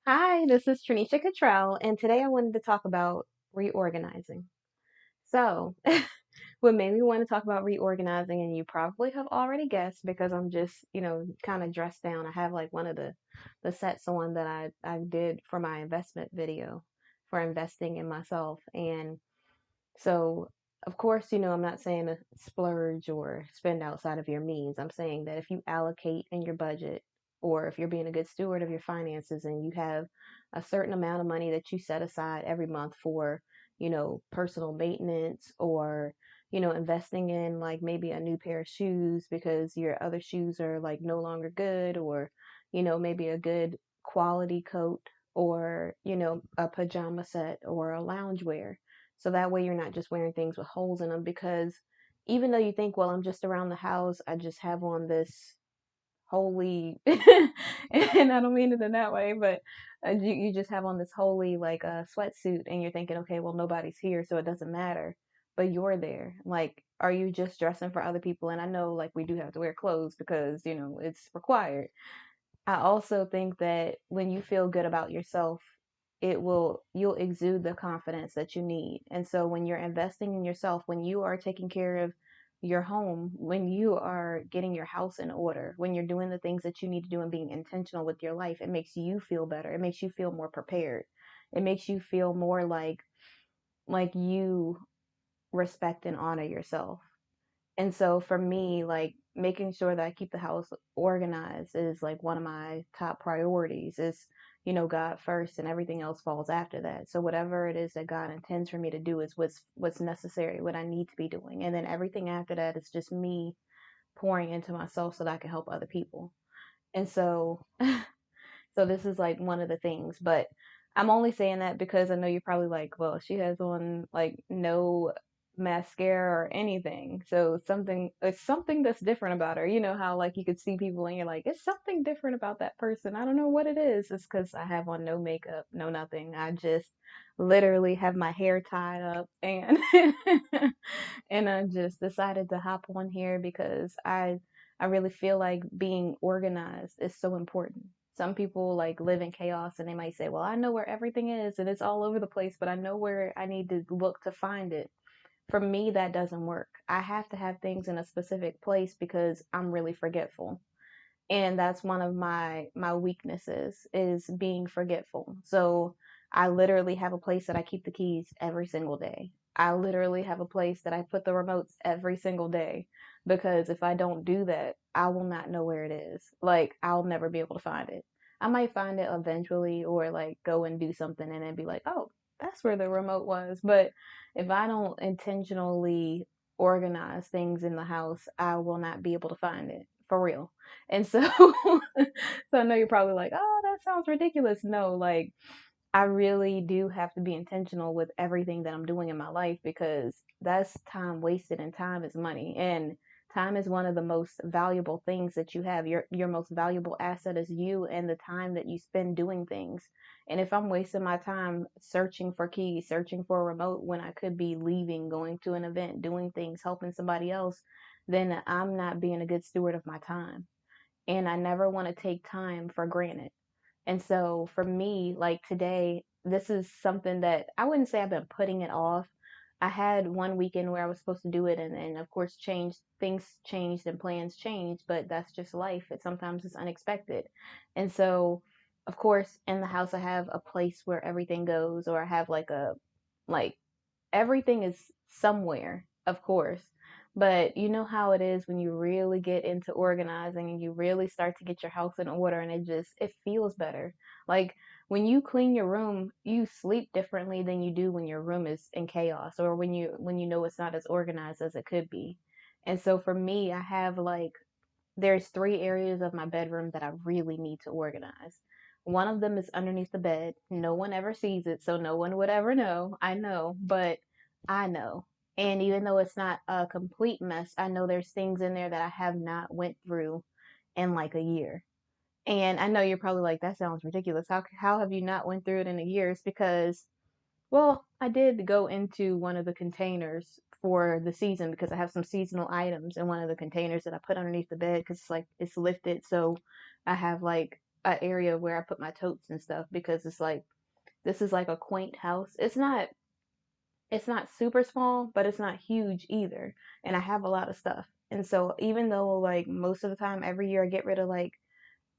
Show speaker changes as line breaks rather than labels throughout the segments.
Hi, this is Trinesha Cottrell, and today I wanted to talk about reorganizing. So, what made me want to talk about reorganizing, and you probably have already guessed because I'm just, kind of dressed down. I have like one of the sets on that I did for my investment video for investing in myself. And so, of course, I'm not saying to splurge or spend outside of your means. I'm saying that if you allocate in your budget, or if you're being a good steward of your finances and you have a certain amount of money that you set aside every month for, personal maintenance or, investing in like maybe a new pair of shoes because your other shoes are like no longer good, or, maybe a good quality coat, or, a pajama set or a loungewear, so that way you're not just wearing things with holes in them. Because even though you think, well, I'm just around the house, I just have on this holy, and I don't mean it in that way, but you just have on this holy like sweatsuit, and you're thinking, okay, well, nobody's here, so it doesn't matter. But you're there. Like, are you just dressing for other people? And I know, like, we do have to wear clothes because it's required. I also think that when you feel good about yourself, you'll exude the confidence that you need. And so when you're investing in yourself, when you are taking care of your home, when you are getting your house in order, when you're doing the things that you need to do and being intentional with your life, it makes you feel better. It makes you feel more prepared. It makes you feel more like you respect and honor yourself. And so for me, like making sure that I keep the house organized is like one of my top priorities is, God first, and everything else falls after that. So whatever it is that God intends for me to do is what's necessary, what I need to be doing. And then everything after that is just me pouring into myself so that I can help other people. And so this is like one of the things, but I'm only saying that because I know you're probably like, well, she has on like no mascara or anything. So it's something that's different about her. You know how like you could see people and you're like, it's something different about that person. I don't know what it is. It's because I have on no makeup, no nothing. I just literally have my hair tied up and and I just decided to hop on here because I really feel like being organized is so important. Some people like live in chaos and they might say, well, I know where everything is and it's all over the place, but I know where I need to look to find it. For me, that doesn't work. I have to have things in a specific place because I'm really forgetful. And that's one of my weaknesses is being forgetful. So I literally have a place that I keep the keys every single day. I literally have a place that I put the remotes every single day, because if I don't do that, I will not know where it is. Like, I'll never be able to find it. I might find it eventually, or like go and do something and then be like, oh, that's where the remote was. But if I don't intentionally organize things in the house, I will not be able to find it for real. And so, so I know you're probably like, oh, that sounds ridiculous. No, like, I really do have to be intentional with everything that I'm doing in my life, because that's time wasted, and time is money. And time is one of the most valuable things that you have. Your most valuable asset is you and the time that you spend doing things. And if I'm wasting my time searching for keys, searching for a remote when I could be leaving, going to an event, doing things, helping somebody else, then I'm not being a good steward of my time. And I never want to take time for granted. And so for me, like today, this is something that I wouldn't say I've been putting it off. I had one weekend where I was supposed to do it, and of course things changed and plans changed, but that's just life. Sometimes it's unexpected. And so of course in the house I have a place where everything goes, or I have like everything is somewhere, of course. But you know how it is when you really get into organizing and you really start to get your house in order, and it feels better. Like when you clean your room, you sleep differently than you do when your room is in chaos, or when you know it's not as organized as it could be. And so for me, I have like there's three areas of my bedroom that I really need to organize. One of them is underneath the bed. No one ever sees it, so no one would ever know. I know, but I know. And even though it's not a complete mess, I know there's things in there that I have not went through in like a year. And I know you're probably like, that sounds ridiculous. How have you not went through it in a year? It's because, well, I did go into one of the containers for the season because I have some seasonal items in one of the containers that I put underneath the bed because it's like it's lifted. So I have like an area where I put my totes and stuff because it's like this is like a quaint house. It's not super small, but it's not huge either. And I have a lot of stuff. And so even though like most of the time every year I get rid of like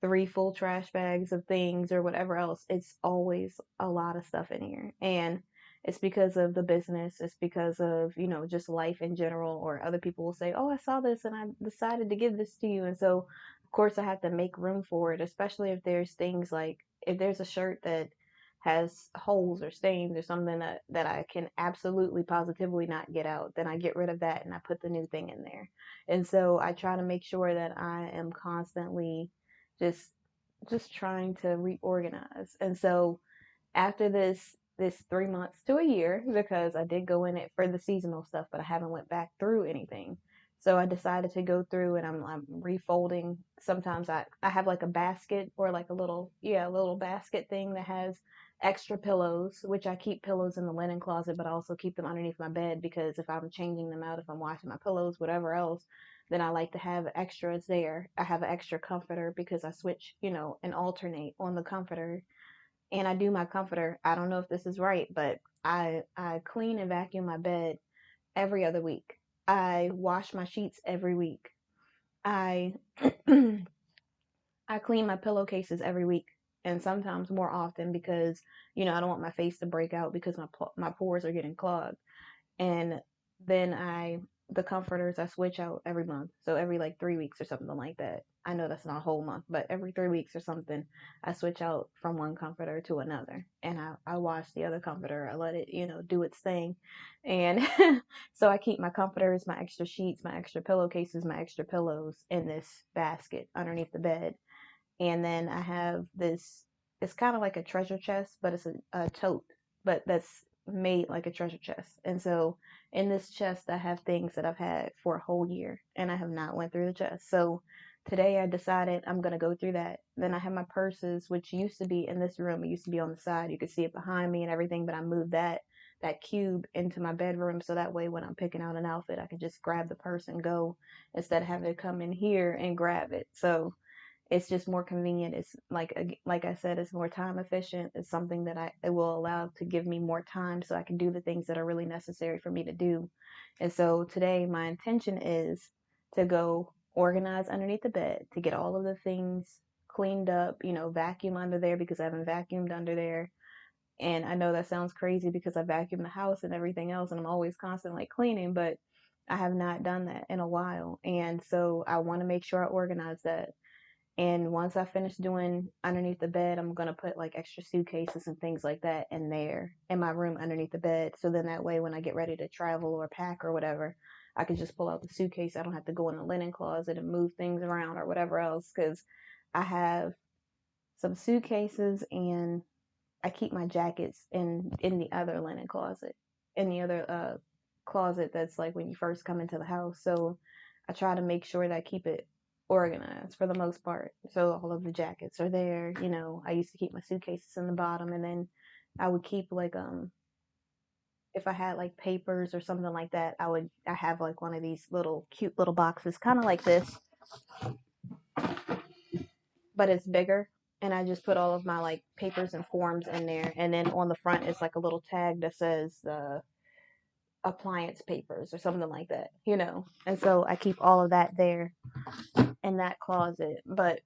three full trash bags of things or whatever else, it's always a lot of stuff in here. And it's because of the business, it's because of, just life in general, or other people will say, "Oh, I saw this and I decided to give this to you." And so, of course, I have to make room for it, especially if there's things like if there's a shirt that has holes or stains or something that I can absolutely positively not get out, then I get rid of that and I put the new thing in there. And so I try to make sure that I am constantly just just trying to reorganize. And so after this 3 months to a year, because I did go in it for the seasonal stuff, but I haven't went back through anything. So I decided to go through and I'm refolding. Sometimes I have like a basket or like a little basket thing that has extra pillows, which I keep pillows in the linen closet, but I also keep them underneath my bed because if I'm changing them out, if I'm washing my pillows, whatever else, then I like to have extras there. I have an extra comforter because I switch, and alternate on the comforter, and I do my comforter. I don't know if this is right, but I clean and vacuum my bed every other week. I wash my sheets every week. I I clean my pillowcases every week, and sometimes more often because I don't want my face to break out because my pores are getting clogged. And then the comforters I switch out every month. So every like 3 weeks or something like that. I know that's not a whole month, but every 3 weeks or something, I switch out from one comforter to another. And I wash the other comforter. I let it, do its thing. And so I keep my comforters, my extra sheets, my extra pillowcases, my extra pillows in this basket underneath the bed. And then I have this, it's kind of like a treasure chest, but it's a tote, but that's made like a treasure chest. And so in this chest, I have things that I've had for a whole year and I have not went through the chest. So today I decided I'm going to go through that. Then I have my purses, which used to be in this room. It used to be on the side. You could see it behind me and everything, but I moved that cube into my bedroom so that way when I'm picking out an outfit, I can just grab the purse and go instead of having to come in here and grab it. So it's just more convenient. It's like I said, it's more time efficient. It's something that it will allow to give me more time so I can do the things that are really necessary for me to do. And so today my intention is to go organize underneath the bed, to get all of the things cleaned up, vacuum under there because I haven't vacuumed under there. And I know that sounds crazy because I vacuum the house and everything else and I'm always constantly cleaning, but I have not done that in a while. And so I want to make sure I organize that. And once I finish doing underneath the bed, I'm gonna put like extra suitcases and things like that in there in my room underneath the bed. So then that way when I get ready to travel or pack or whatever, I can just pull out the suitcase. I don't have to go in the linen closet and move things around or whatever else because I have some suitcases and I keep my jackets in the other linen closet, in the other closet that's like when you first come into the house. So I try to make sure that I keep it organized for the most part. So all of the jackets are there. I used to keep my suitcases in the bottom, and then I would keep like if I had like papers or something like that, I have like one of these little cute little boxes, kind of like this, but it's bigger. And I just put all of my like papers and forms in there. And then on the front, it's like a little tag that says appliance papers or something like that. And so I keep all of that there in that closet. But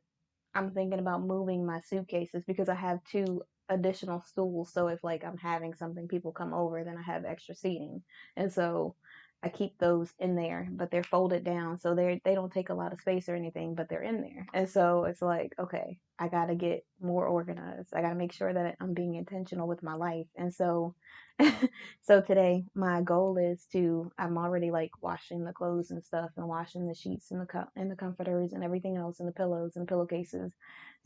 I'm thinking about moving my suitcases because I have two additional stools. So if like I'm having something, people come over, then I have extra seating. And so I keep those in there, but they're folded down. So they don't take a lot of space or anything, but they're in there. And so it's like, okay, I got to get more organized. I got to make sure that I'm being intentional with my life. And so so today my goal is I'm already like washing the clothes and stuff and washing the sheets and the comforters and everything else and the pillows and pillowcases.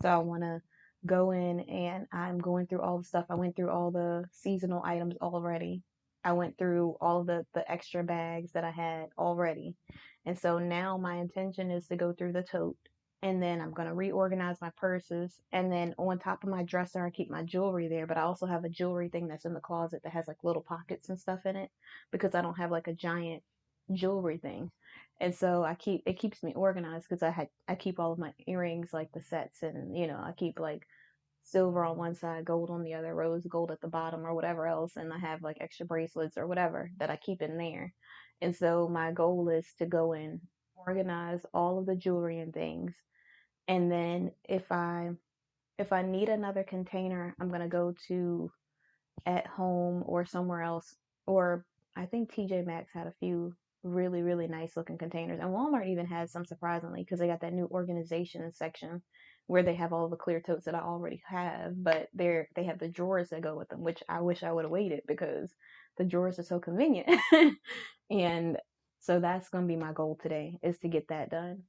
So I want to go in and I'm going through all the stuff. I went through all the seasonal items already. I went through all of the extra bags that I had already. And so now my intention is to go through the tote, and then I'm going to reorganize my purses. And then on top of my dresser, I keep my jewelry there, but I also have a jewelry thing that's in the closet that has like little pockets and stuff in it because I don't have like a giant jewelry thing. And so it keeps me organized because I keep all of my earrings, like the sets, and I keep like silver on one side, gold on the other, rose gold at the bottom, or whatever else, and I have like extra bracelets or whatever that I keep in there. And so my goal is to go and organize all of the jewelry and things, and then if I need another container, I'm gonna go to at home or somewhere else, or I think TJ Maxx had a few really, really nice looking containers. And Walmart even has some, surprisingly, because they got that new organization section where they have all the clear totes that I already have, but they have the drawers that go with them, which I wish I would have waited because the drawers are so convenient. And so that's gonna be my goal today, is to get that done.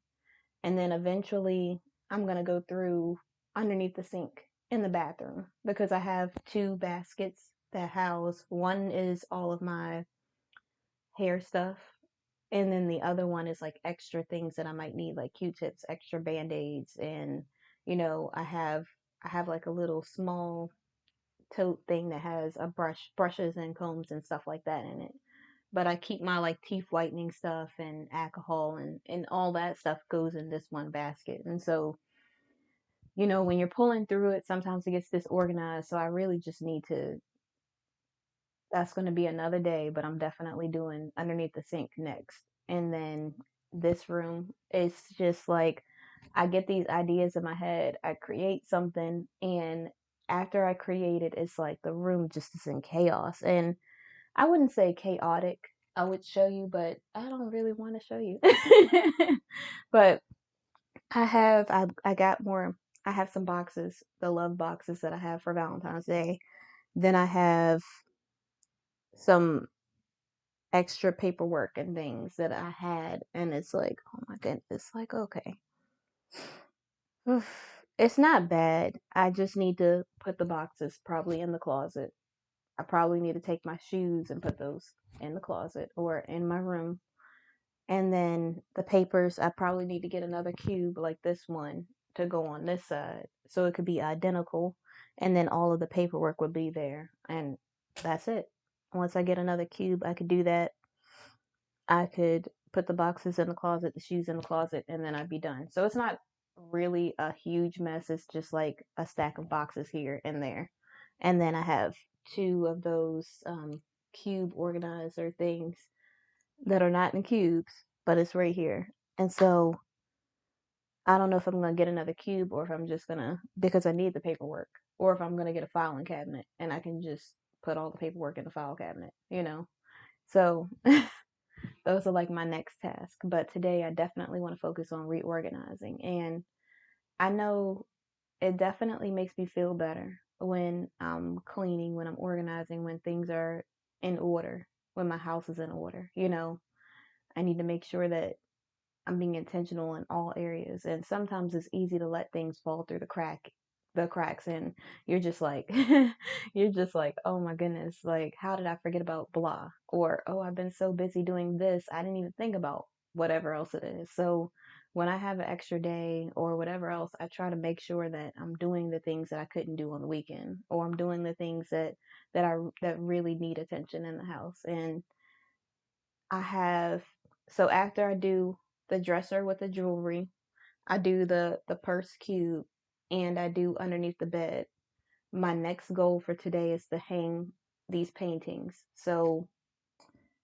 And then eventually I'm going to go through underneath the sink in the bathroom because I have two baskets that house, one is all of my hair stuff, and then the other one is like extra things that I might need, like Q-tips, extra band-aids, and I have like a little small tote thing that has a brushes and combs and stuff like that in it. But I keep my like teeth whitening stuff and alcohol, and all that stuff goes in this one basket. And so, when you're pulling through it, sometimes it gets disorganized. So I really just need to, that's going to be another day, but I'm definitely doing underneath the sink next. And then this room, it's just like I get these ideas in my head, I create something, and after I create it, it's like the room just is in chaos. And I wouldn't say chaotic. I would show you, but I don't really want to show you. But I got more. I have some boxes, the love boxes that I have for Valentine's Day. Then I have some extra paperwork and things that I had, and it's like, oh my goodness, like, okay. It's not bad. I just need to put the boxes probably in the closet. I probably need to take my shoes and put those in the closet or in my room. And then the papers, I probably need to get another cube like this one to go on this side so it could be identical. And then all of the paperwork would be there. And that's it. Once I get another cube, I could do that. I could put the boxes in the closet, the shoes in the closet, and then I'd be done. So it's not really a huge mess. It's just like a stack of boxes here and there. And then I have two of those cube organizer things that are not in cubes, but it's right here. And so I don't know if I'm gonna get another cube or if I'm just gonna, because I need the paperwork, or if I'm gonna get a filing cabinet and I can just put all the paperwork in the file cabinet. So those are like my next task. But today I definitely want to focus on reorganizing. And I know it definitely makes me feel better when I'm cleaning, when I'm organizing, when things are in order, when my house is in order. I need to make sure that I'm being intentional in all areas. And sometimes it's easy to let things fall through the cracks, and you're just like you're just like, oh my goodness, like how did I forget about blah? Or, oh, I've been so busy doing this, I didn't even think about whatever else it is. So when I have an extra day or whatever else, I try to make sure that I'm doing the things that I couldn't do on the weekend, or I'm doing the things that really need attention in the house. And I have, so after I do the dresser with the jewelry, I do the purse cube, and I do underneath the bed. My next goal for today is to hang these paintings. So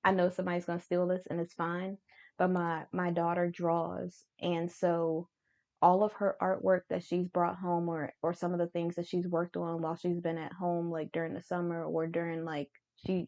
I know somebody's gonna steal this and it's fine, but my daughter draws, and so all of her artwork that she's brought home, or some of the things that she's worked on while she's been at home, like during the summer, or during like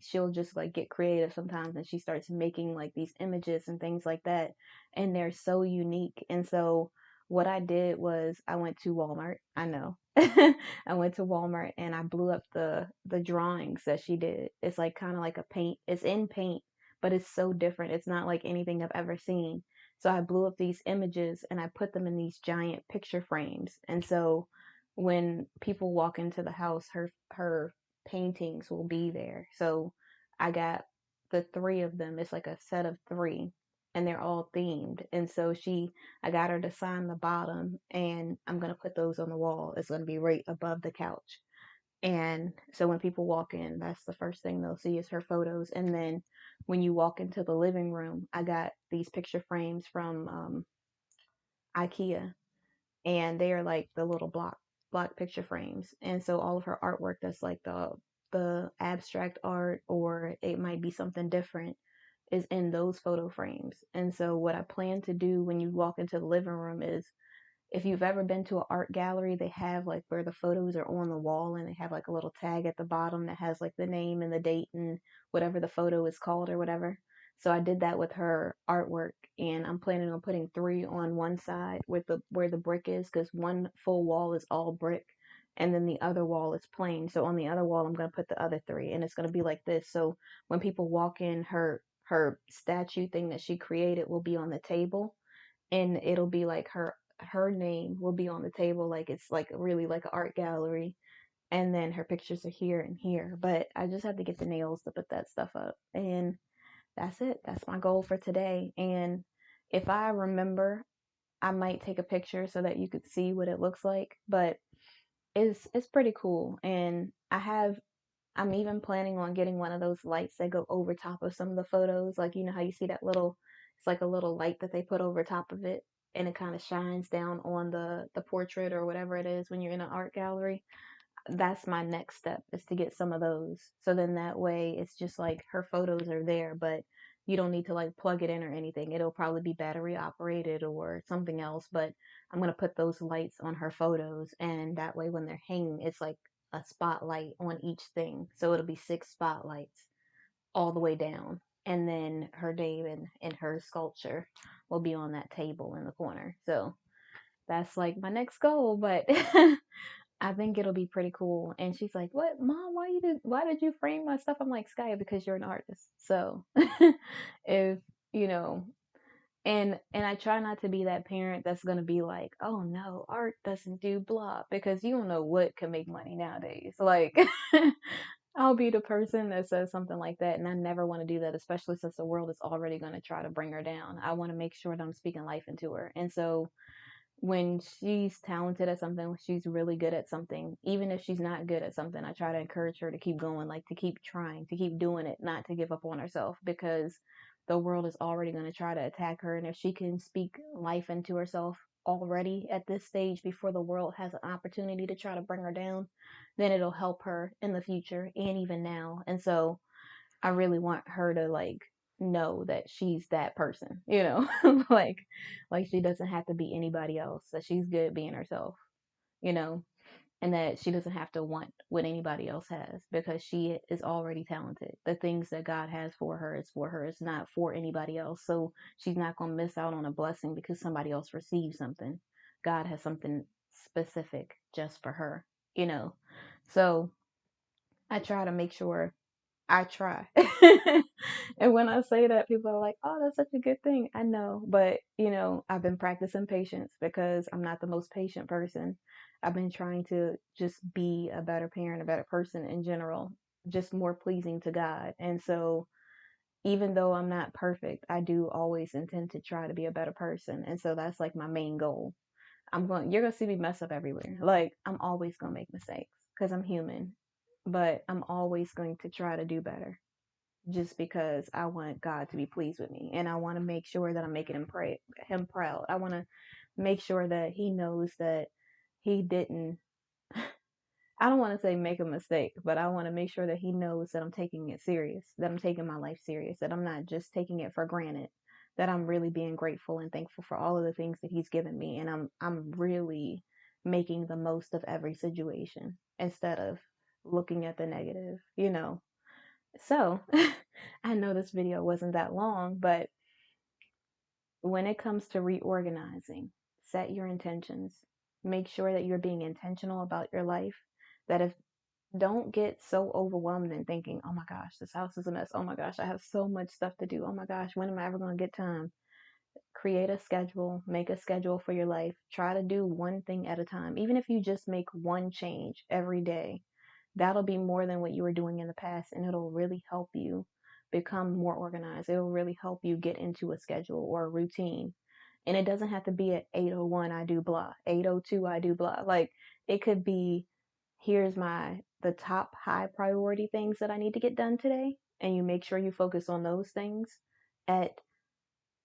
she'll just like get creative sometimes, and she starts making like these images and things like that, and they're so unique. And so what I did was I went to Walmart. I know. I went to Walmart and I blew up the drawings that she did. It's like kind of like a paint. It's in paint, but it's so different. It's not like anything I've ever seen. So I blew up these images and I put them in these giant picture frames. And so when people walk into the house, her paintings will be there. So I got the three of them. It's like a set of three, and they're all themed. And so I got her to sign the bottom, and I'm gonna put those on the wall. It's gonna be right above the couch. And so when people walk in, that's the first thing they'll see is her photos. And then when you walk into the living room, I got these picture frames from IKEA, and they are like the little block picture frames. And so all of her artwork that's like the abstract art, or it might be something different, is in those photo frames. And so what I plan to do when you walk into the living room is, if you've ever been to an art gallery, they have like where the photos are on the wall, and they have like a little tag at the bottom that has like the name and the date and whatever the photo is called or whatever. So I did that with her artwork, and I'm planning on putting three on one side with the where the brick is, because one full wall is all brick and then the other wall is plain. So on the other wall I'm going to put the other three, and it's going to be like this. So when people walk in, her statue thing that she created will be on the table, and it'll be like her name will be on the table, like it's like really like an art gallery, and then her pictures are here and here. But I just have to get the nails to put that stuff up, and that's it. That's my goal for today. And if I remember, I might take a picture so that you could see what it looks like. But it's pretty cool. And I'm even planning on getting one of those lights that go over top of some of the photos. Like, you know how you see that little, it's like a little light that they put over top of it, and it kind of shines down on the portrait or whatever it is when you're in an art gallery. That's my next step, is to get some of those. So then that way it's just like her photos are there, but you don't need to like plug it in or anything. It'll probably be battery operated or something else, but I'm going to put those lights on her photos, and that way when they're hanging, it's like a spotlight on each thing. So it'll be six spotlights all the way down. And then her name and her sculpture will be on that table in the corner. So that's like my next goal, but I think it'll be pretty cool. And she's like, "What, mom? Why did you frame my stuff?" I'm like, "Sky, because you're an artist." So if you know, and I try not to be that parent that's gonna be like, "Oh no, art doesn't do blah," because you don't know what can make money nowadays. Like, I'll be the person that says something like that, and I never want to do that, especially since the world is already going to try to bring her down. I want to make sure that I'm speaking life into her. And so when she's talented at something, when she's really good at something, even if she's not good at something, I try to encourage her to keep going, like to keep trying, to keep doing it, not to give up on herself, because the world is already going to try to attack her. And if she can speak life into herself already at this stage before the world has an opportunity to try to bring her down, then it'll help her in the future and even now. And so I really want her to like know that she's that person, you know, like she doesn't have to be anybody else, that she's good being herself, you know, and that she doesn't have to want what anybody else has, because she is already talented. The things that God has for her is for her. It's not for anybody else. So she's not going to miss out on a blessing because somebody else receives something. God has something specific just for her, you know. So I try to make sure I try. And when I say that, people are like, "Oh, that's such a good thing." I know, but you know, I've been practicing patience because I'm not the most patient person. I've been trying to just be a better parent, a better person in general, just more pleasing to God. And so, even though I'm not perfect, I do always intend to try to be a better person. And so that's like my main goal. You're gonna see me mess up everywhere. Like, I'm always gonna make mistakes because I'm human, but I'm always going to try to do better, just because I want God to be pleased with me, and I want to make sure that I'm making him proud. I want to make sure that he knows that he didn't, I don't want to say make a mistake, but I want to make sure that he knows that I'm taking it serious, that I'm taking my life serious, that I'm not just taking it for granted, that I'm really being grateful and thankful for all of the things that he's given me, and I'm really making the most of every situation instead of looking at the negative, you know. So, I know this video wasn't that long, but when it comes to reorganizing, set your intentions. Make sure that you're being intentional about your life. That if Don't get so overwhelmed and thinking, "Oh my gosh, this house is a mess. Oh my gosh, I have so much stuff to do. Oh my gosh, when am I ever going to get time?" Create a schedule, make a schedule for your life. Try to do one thing at a time. Even if you just make one change every day, that'll be more than what you were doing in the past, and it'll really help you become more organized. It'll really help you get into a schedule or a routine. And it doesn't have to be at 8:01 I do blah, 8:02 I do blah. Like, it could be, here's my the top high priority things that I need to get done today, and you make sure you focus on those things at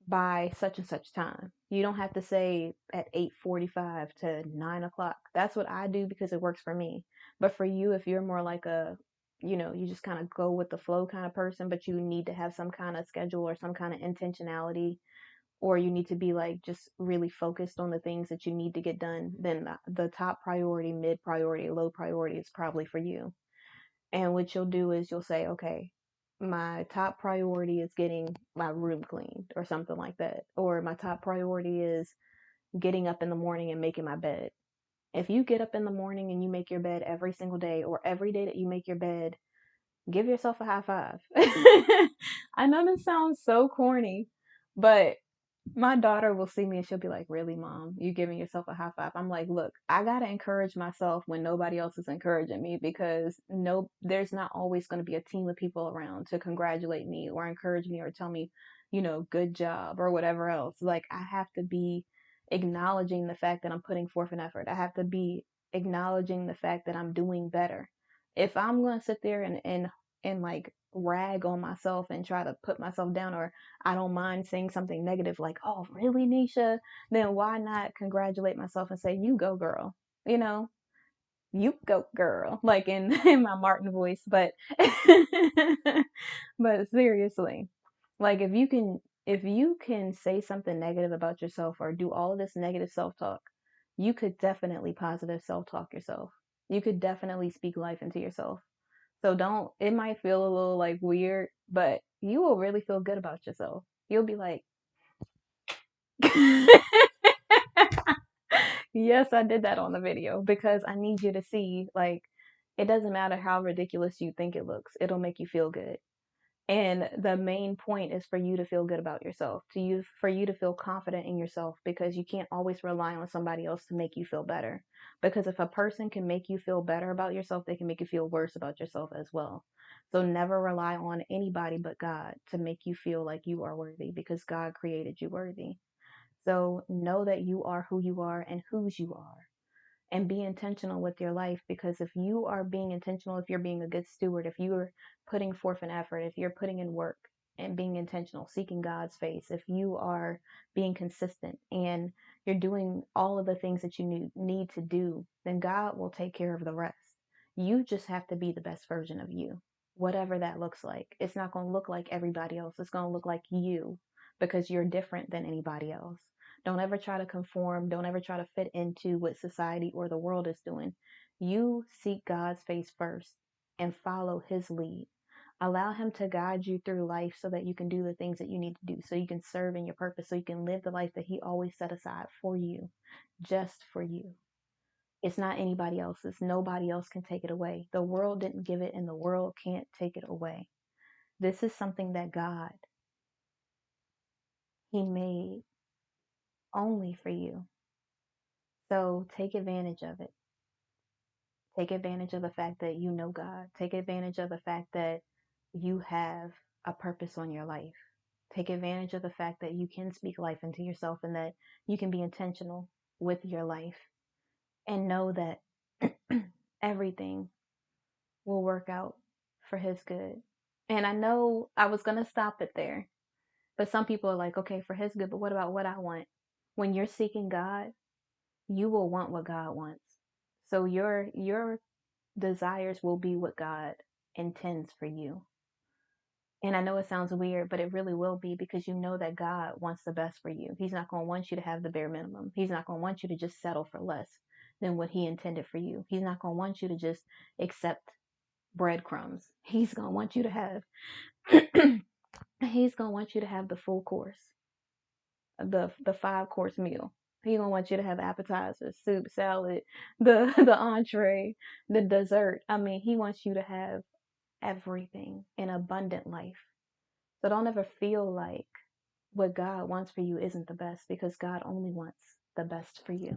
by such and such time. You don't have to say at 8:45 to 9 o'clock. That's what I do because it works for me. But for you, if you're more like you just kind of go with the flow kind of person, but you need to have some kind of schedule or some kind of intentionality, or you need to be like just really focused on the things that you need to get done, then the top priority, mid priority, low priority is probably for you. And what you'll do is you'll say, okay, my top priority is getting my room cleaned or something like that. Or my top priority is getting up in the morning and making my bed. If you get up in the morning and you make your bed every single day, or every day that you make your bed, give yourself a high five. I know this sounds so corny, but my daughter will see me and she'll be like, "Really, mom? You giving yourself a high five?" I'm like, "Look, I got to encourage myself when nobody else is encouraging me, because no, there's not always going to be a team of people around to congratulate me or encourage me or tell me, good job or whatever else. Like, I have to be acknowledging the fact that I'm putting forth an effort. I have to be acknowledging the fact that I'm doing better. If I'm going to sit there and like rag on myself and try to put myself down, or I don't mind saying something negative like, "Oh, really, Nisha?" Then why not congratulate myself and say, "You go, girl." You know, "You go, girl," like in in my Martin voice, but but seriously, like if you can say something negative about yourself or do all of this negative self-talk, you could definitely positive self-talk yourself. You could definitely speak life into yourself. So don't, it might feel a little like weird, but you will really feel good about yourself. You'll be like, yes, I did that on the video because I need you to see, like, it doesn't matter how ridiculous you think it looks, it'll make you feel good. And the main point is for you to feel good about yourself, for you to feel confident in yourself, because you can't always rely on somebody else to make you feel better. Because if a person can make you feel better about yourself, they can make you feel worse about yourself as well. So never rely on anybody but God to make you feel like you are worthy, because God created you worthy. So know that you are who you are and whose you are, and be intentional with your life, because if you are being intentional, if you're being a good steward, if you're putting forth an effort, if you're putting in work and being intentional, seeking God's face, if you are being consistent and you're doing all of the things that you need to do, then God will take care of the rest. You just have to be the best version of you, whatever that looks like. It's not going to look like everybody else. It's going to look like you, because you're different than anybody else. Don't ever try to conform. Don't ever try to fit into what society or the world is doing. You seek God's face first and follow his lead. Allow him to guide you through life so that you can do the things that you need to do, so you can serve in your purpose, so you can live the life that he always set aside for you, just for you. It's not anybody else's. Nobody else can take it away. The world didn't give it, and the world can't take it away. This is something that God, he made only for you. So take advantage of it. Take advantage of the fact that you know God. Take advantage of the fact that you have a purpose on your life. Take advantage of the fact that you can speak life into yourself and that you can be intentional with your life, and know that everything will work out for his good. And I know I was going to stop it there, but some people are like, "Okay, for his good, but what about what I want?" When you're seeking God, you will want what God wants. So your desires will be what God intends for you. And I know it sounds weird, but it really will be, because you know that God wants the best for you. He's not going to want you to have the bare minimum. He's not going to want you to just settle for less than what he intended for you. He's not going to want you to just accept breadcrumbs. He's going to want you to have he's going to want you to have the full course, the 5 course meal. He's going to want you to have appetizers, soup, salad, the entree, the dessert. I mean, he wants you to have everything, an abundant life. So don't ever feel like what God wants for you isn't the best, because God only wants the best for you.